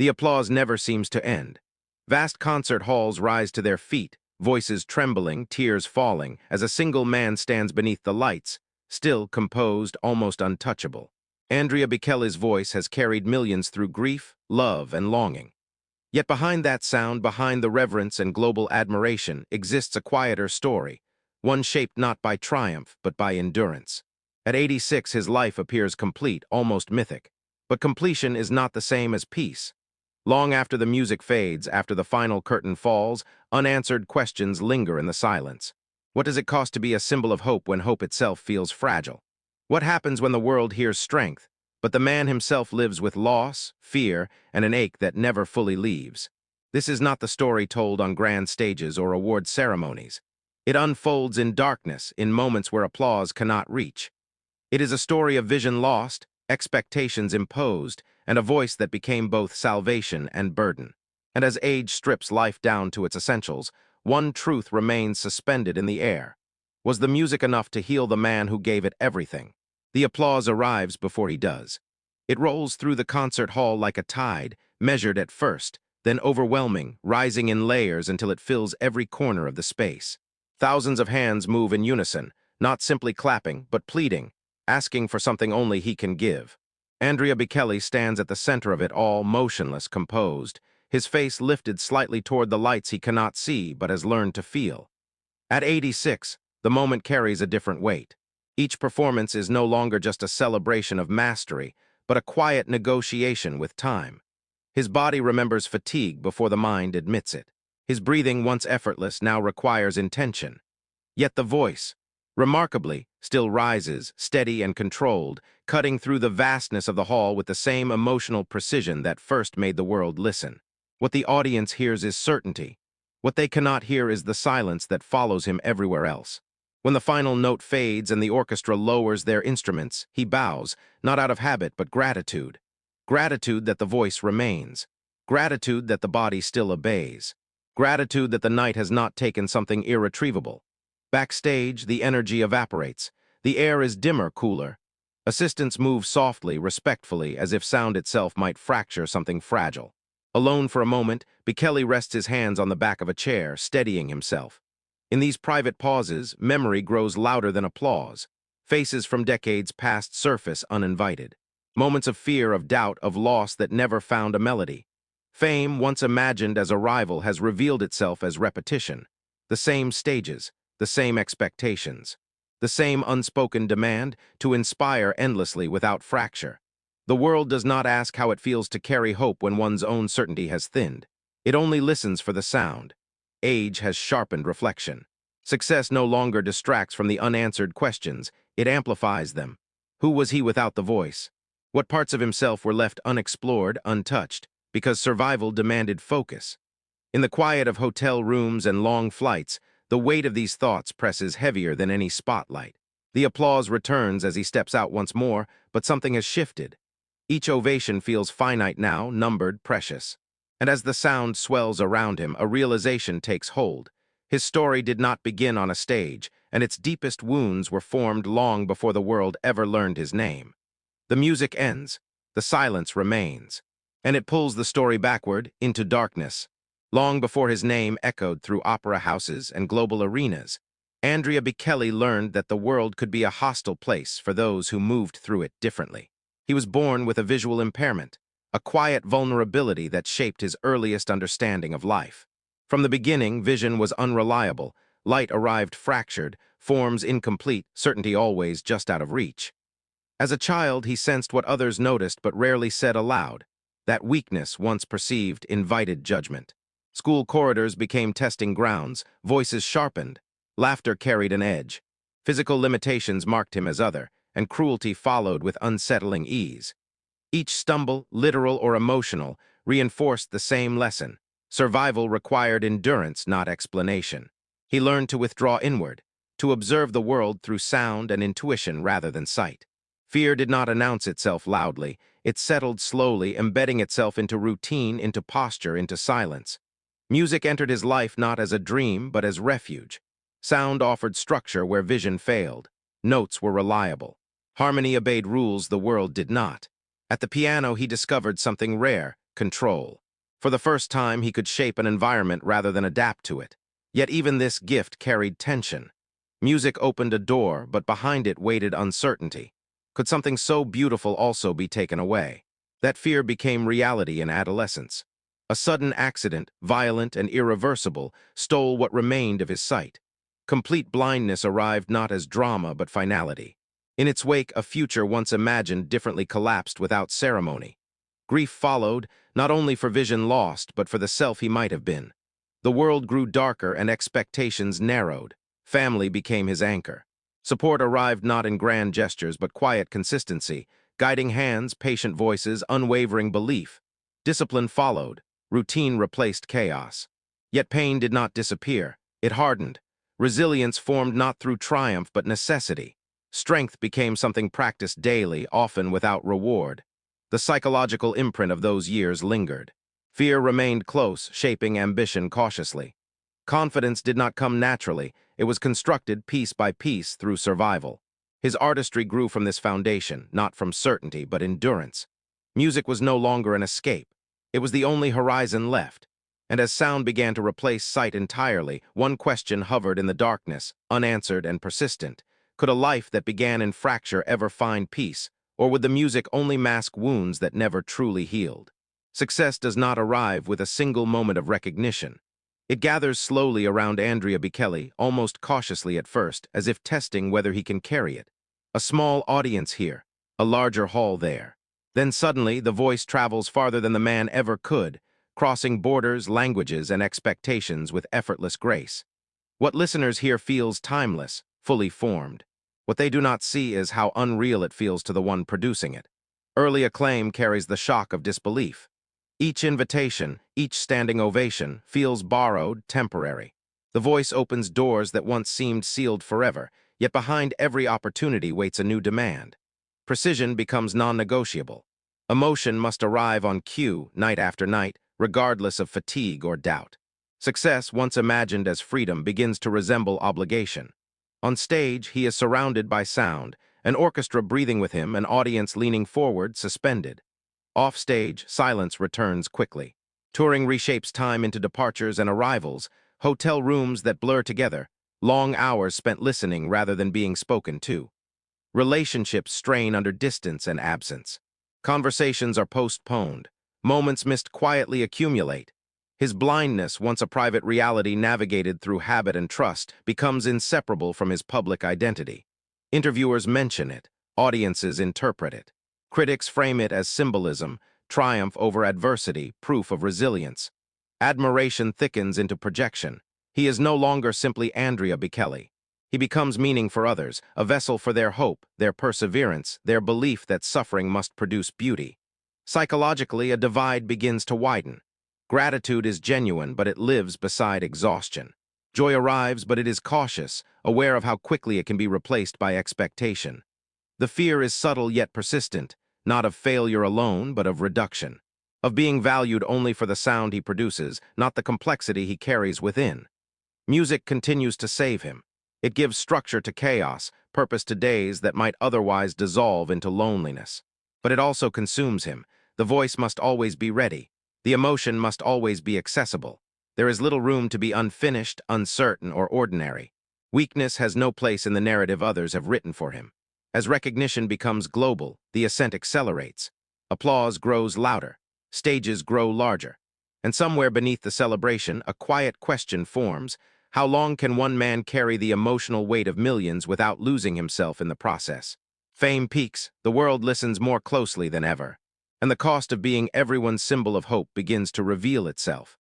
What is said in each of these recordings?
The applause never seems to end. Vast concert halls rise to their feet, voices trembling, tears falling, as a single man stands beneath the lights, still composed, almost untouchable. Andrea Bocelli's voice has carried millions through grief, love, and longing. Yet behind that sound, behind the reverence and global admiration, exists a quieter story, one shaped not by triumph, but by endurance. At 86, his life appears complete, almost mythic. But completion is not the same as peace. Long after the music fades, after the final curtain falls, unanswered questions linger in the silence. What does it cost to be a symbol of hope when hope itself feels fragile? What happens when the world hears strength, but the man himself lives with loss, fear, and an ache that never fully leaves? This is not the story told on grand stages or award ceremonies. It unfolds in darkness, in moments where applause cannot reach. It is a story of vision lost, expectations imposed, and a voice that became both salvation and burden. And as age strips life down to its essentials, one truth remains suspended in the air. Was the music enough to heal the man who gave it everything? The applause arrives before he does. It rolls through the concert hall like a tide, measured at first, then overwhelming, rising in layers until it fills every corner of the space. Thousands of hands move in unison, not simply clapping, but pleading, asking for something only he can give. Andrea Bocelli stands at the center of it all, motionless, composed, his face lifted slightly toward the lights he cannot see but has learned to feel. At 86, the moment carries a different weight. Each performance is no longer just a celebration of mastery, but a quiet negotiation with time. His body remembers fatigue before the mind admits it. His breathing, once effortless, now requires intention. Yet the voice, remarkably, still rises, steady and controlled, cutting through the vastness of the hall with the same emotional precision that first made the world listen. What the audience hears is certainty. What they cannot hear is the silence that follows him everywhere else. When the final note fades and the orchestra lowers their instruments, he bows, not out of habit but gratitude. Gratitude that the voice remains. Gratitude that the body still obeys. Gratitude that the night has not taken something irretrievable. Backstage, the energy evaporates. The air is dimmer, cooler. Assistants move softly, respectfully, as if sound itself might fracture something fragile. Alone for a moment, Bocelli rests his hands on the back of a chair, steadying himself. In these private pauses, memory grows louder than applause. Faces from decades past surface uninvited. Moments of fear, of doubt, of loss that never found a melody. Fame, once imagined as a rival, has revealed itself as repetition. The same stages, the same expectations. The same unspoken demand to inspire endlessly without fracture. The world does not ask how it feels to carry hope when one's own certainty has thinned. It only listens for the sound. Age has sharpened reflection. Success no longer distracts from the unanswered questions, it amplifies them. Who was he without the voice? What parts of himself were left unexplored, untouched, because survival demanded focus? In the quiet of hotel rooms and long flights, the weight of these thoughts presses heavier than any spotlight. The applause returns as he steps out once more, but something has shifted. Each ovation feels finite now, numbered, precious. And as the sound swells around him, a realization takes hold. His story did not begin on a stage, and its deepest wounds were formed long before the world ever learned his name. The music ends, the silence remains, and it pulls the story backward into darkness. Long before his name echoed through opera houses and global arenas, Andrea Bocelli learned that the world could be a hostile place for those who moved through it differently. He was born with a visual impairment, a quiet vulnerability that shaped his earliest understanding of life. From the beginning, vision was unreliable, light arrived fractured, forms incomplete, certainty always just out of reach. As a child, he sensed what others noticed but rarely said aloud. That weakness, once perceived, invited judgment. School corridors became testing grounds, voices sharpened, laughter carried an edge. Physical limitations marked him as other, and cruelty followed with unsettling ease. Each stumble, literal or emotional, reinforced the same lesson. Survival required endurance, not explanation. He learned to withdraw inward, to observe the world through sound and intuition rather than sight. Fear did not announce itself loudly. It settled slowly, embedding itself into routine, into posture, into silence. Music entered his life not as a dream, but as refuge. Sound offered structure where vision failed. Notes were reliable. Harmony obeyed rules the world did not. At the piano, he discovered something rare, control. For the first time, he could shape an environment rather than adapt to it. Yet even this gift carried tension. Music opened a door, but behind it waited uncertainty. Could something so beautiful also be taken away? That fear became reality in adolescence. A sudden accident, violent and irreversible, stole what remained of his sight. Complete blindness arrived not as drama but finality. In its wake, a future once imagined differently collapsed without ceremony. Grief followed, not only for vision lost, but for the self he might have been. The world grew darker and expectations narrowed. Family became his anchor. Support arrived not in grand gestures, but quiet consistency, guiding hands, patient voices, unwavering belief. Discipline followed. Routine replaced chaos. Yet pain did not disappear. It hardened. Resilience formed not through triumph, but necessity. Strength became something practiced daily, often without reward. The psychological imprint of those years lingered. Fear remained close, shaping ambition cautiously. Confidence did not come naturally. It was constructed piece by piece through survival. His artistry grew from this foundation, not from certainty, but endurance. Music was no longer an escape. It was the only horizon left. And as sound began to replace sight entirely, one question hovered in the darkness, unanswered and persistent. Could a life that began in fracture ever find peace, or would the music only mask wounds that never truly healed? Success does not arrive with a single moment of recognition. It gathers slowly around Andrea Bocelli, almost cautiously at first, as if testing whether he can carry it. A small audience here, a larger hall there. Then suddenly, the voice travels farther than the man ever could, crossing borders, languages, and expectations with effortless grace. What listeners hear feels timeless, fully formed. What they do not see is how unreal it feels to the one producing it. Early acclaim carries the shock of disbelief. Each invitation, each standing ovation, feels borrowed, temporary. The voice opens doors that once seemed sealed forever, yet behind every opportunity waits a new demand. Precision becomes non-negotiable. Emotion must arrive on cue, night after night, regardless of fatigue or doubt. Success, once imagined as freedom, begins to resemble obligation. On stage, he is surrounded by sound, an orchestra breathing with him, an audience leaning forward, suspended. Off-stage, silence returns quickly. Touring reshapes time into departures and arrivals, hotel rooms that blur together, long hours spent listening rather than being spoken to. Relationships strain under distance and absence. Conversations are postponed. Moments missed quietly accumulate. His blindness, once a private reality navigated through habit and trust, becomes inseparable from his public identity. Interviewers mention it. Audiences interpret it. Critics frame it as symbolism, triumph over adversity, proof of resilience. Admiration thickens into projection. He is no longer simply Andrea Bocelli. He becomes meaning for others, a vessel for their hope, their perseverance, their belief that suffering must produce beauty. Psychologically, a divide begins to widen. Gratitude is genuine, but it lives beside exhaustion. Joy arrives, but it is cautious, aware of how quickly it can be replaced by expectation. The fear is subtle yet persistent, not of failure alone, but of reduction. Of being valued only for the sound he produces, not the complexity he carries within. Music continues to save him. It gives structure to chaos, purpose to days that might otherwise dissolve into loneliness. But it also consumes him. The voice must always be ready. The emotion must always be accessible. There is little room to be unfinished, uncertain, or ordinary. Weakness has no place in the narrative others have written for him. As recognition becomes global, the ascent accelerates. Applause grows louder. Stages grow larger. And somewhere beneath the celebration, a quiet question forms. How long can one man carry the emotional weight of millions without losing himself in the process? Fame peaks, the world listens more closely than ever. And the cost of being everyone's symbol of hope begins to reveal itself.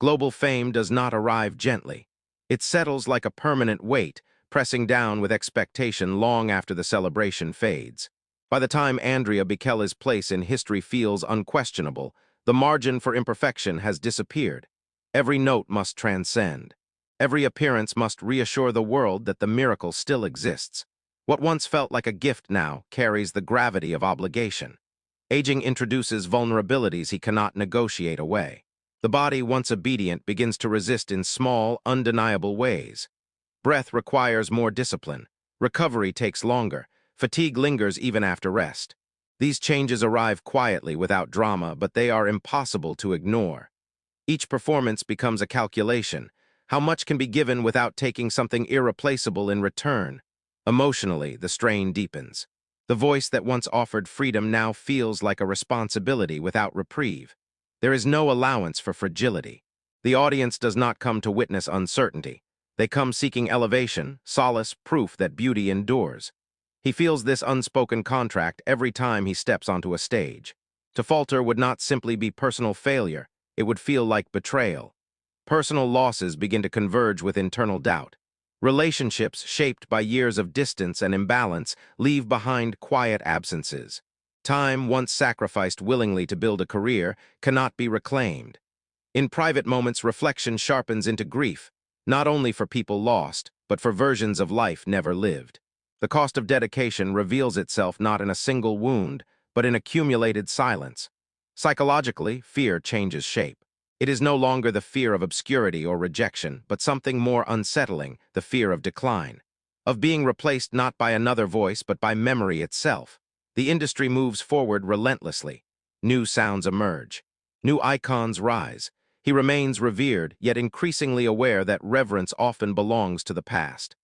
Global fame does not arrive gently. It settles like a permanent weight, pressing down with expectation long after the celebration fades. By the time Andrea Bocelli's place in history feels unquestionable, the margin for imperfection has disappeared. Every note must transcend. Every appearance must reassure the world that the miracle still exists. What once felt like a gift now carries the gravity of obligation. Aging introduces vulnerabilities he cannot negotiate away. The body, once obedient, begins to resist in small, undeniable ways. Breath requires more discipline. Recovery takes longer. Fatigue lingers even after rest. These changes arrive quietly without drama, but they are impossible to ignore. Each performance becomes a calculation. How much can be given without taking something irreplaceable in return? Emotionally, the strain deepens. The voice that once offered freedom now feels like a responsibility without reprieve. There is no allowance for fragility. The audience does not come to witness uncertainty. They come seeking elevation, solace, proof that beauty endures. He feels this unspoken contract every time he steps onto a stage. To falter would not simply be personal failure, it would feel like betrayal. Personal losses begin to converge with internal doubt. Relationships shaped by years of distance and imbalance leave behind quiet absences. Time, once sacrificed willingly to build a career, cannot be reclaimed. In private moments, reflection sharpens into grief, not only for people lost, but for versions of life never lived. The cost of dedication reveals itself not in a single wound, but in accumulated silence. Psychologically, fear changes shape. It is no longer the fear of obscurity or rejection, but something more unsettling, the fear of decline. Of being replaced not by another voice, but by memory itself. The industry moves forward relentlessly. New sounds emerge. New icons rise. He remains revered, yet increasingly aware that reverence often belongs to the past.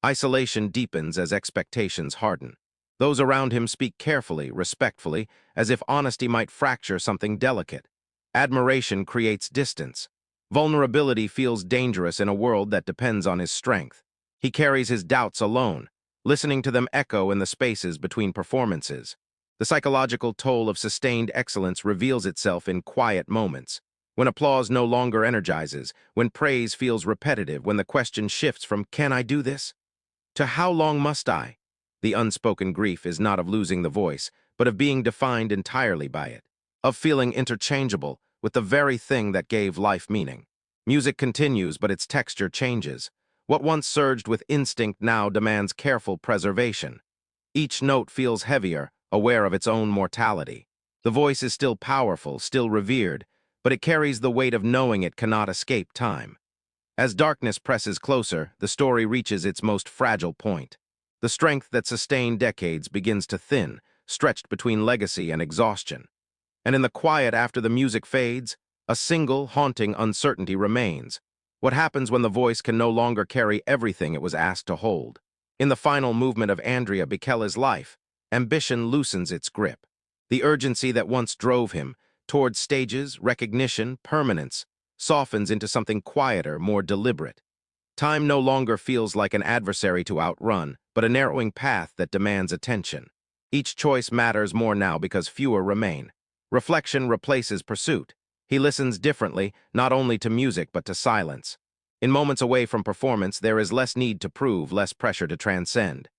Isolation deepens as expectations harden. Those around him speak carefully, respectfully, as if honesty might fracture something delicate. Admiration creates distance. Vulnerability feels dangerous in a world that depends on his strength. He carries his doubts alone, listening to them echo in the spaces between performances. The psychological toll of sustained excellence reveals itself in quiet moments. When applause no longer energizes, when praise feels repetitive, when the question shifts from "can I do this?" to "how long must I?" The unspoken grief is not of losing the voice, but of being defined entirely by it, of feeling interchangeable with the very thing that gave life meaning. Music continues, but its texture changes. What once surged with instinct now demands careful preservation. Each note feels heavier, aware of its own mortality. The voice is still powerful, still revered, but it carries the weight of knowing it cannot escape time. As darkness presses closer, the story reaches its most fragile point. The strength that sustained decades begins to thin, stretched between legacy and exhaustion. And in the quiet after the music fades, a single, haunting uncertainty remains. What happens when the voice can no longer carry everything it was asked to hold? In the final movement of Andrea Bocelli's life, ambition loosens its grip. The urgency that once drove him towards stages, recognition, permanence, softens into something quieter, more deliberate. Time no longer feels like an adversary to outrun, but a narrowing path that demands attention. Each choice matters more now because fewer remain. Reflection replaces pursuit. He listens differently, not only to music but to silence. In moments away from performance, there is less need to prove, less pressure to transcend.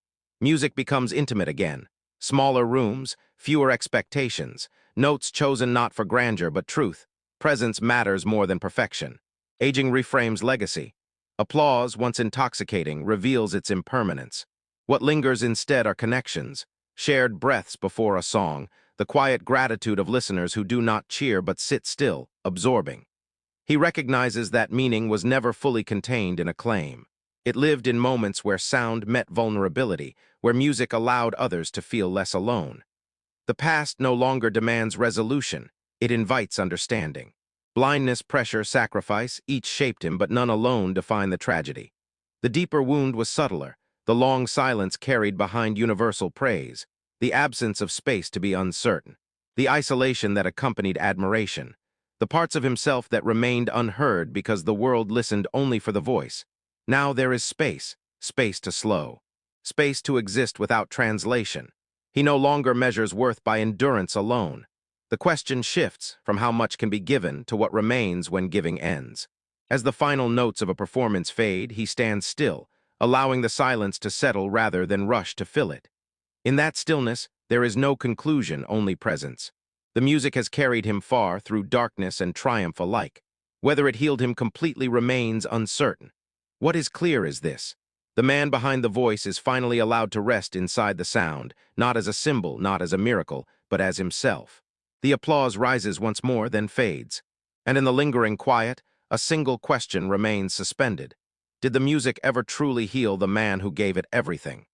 Music becomes intimate again. Smaller rooms, fewer expectations, notes chosen not for grandeur but truth. Presence matters more than perfection. Aging reframes legacy. Applause, once intoxicating, reveals its impermanence. What lingers instead are connections, shared breaths before a song, the quiet gratitude of listeners who do not cheer but sit still, absorbing. He recognizes that meaning was never fully contained in acclaim. It lived in moments where sound met vulnerability, where music allowed others to feel less alone. The past no longer demands resolution, it invites understanding. Blindness, pressure, sacrifice, each shaped him, but none alone defined the tragedy. The deeper wound was subtler, the long silence carried behind universal praise, the absence of space to be uncertain, the isolation that accompanied admiration, the parts of himself that remained unheard because the world listened only for the voice. Now there is space, space to slow, space to exist without translation. He no longer measures worth by endurance alone. The question shifts from how much can be given to what remains when giving ends. As the final notes of a performance fade, he stands still, allowing the silence to settle rather than rush to fill it. In that stillness, there is no conclusion, only presence. The music has carried him far through darkness and triumph alike. Whether it healed him completely remains uncertain. What is clear is this: the man behind the voice is finally allowed to rest inside the sound, not as a symbol, not as a miracle, but as himself. The applause rises once more, then fades. And in the lingering quiet, a single question remains suspended. Did the music ever truly heal the man who gave it everything?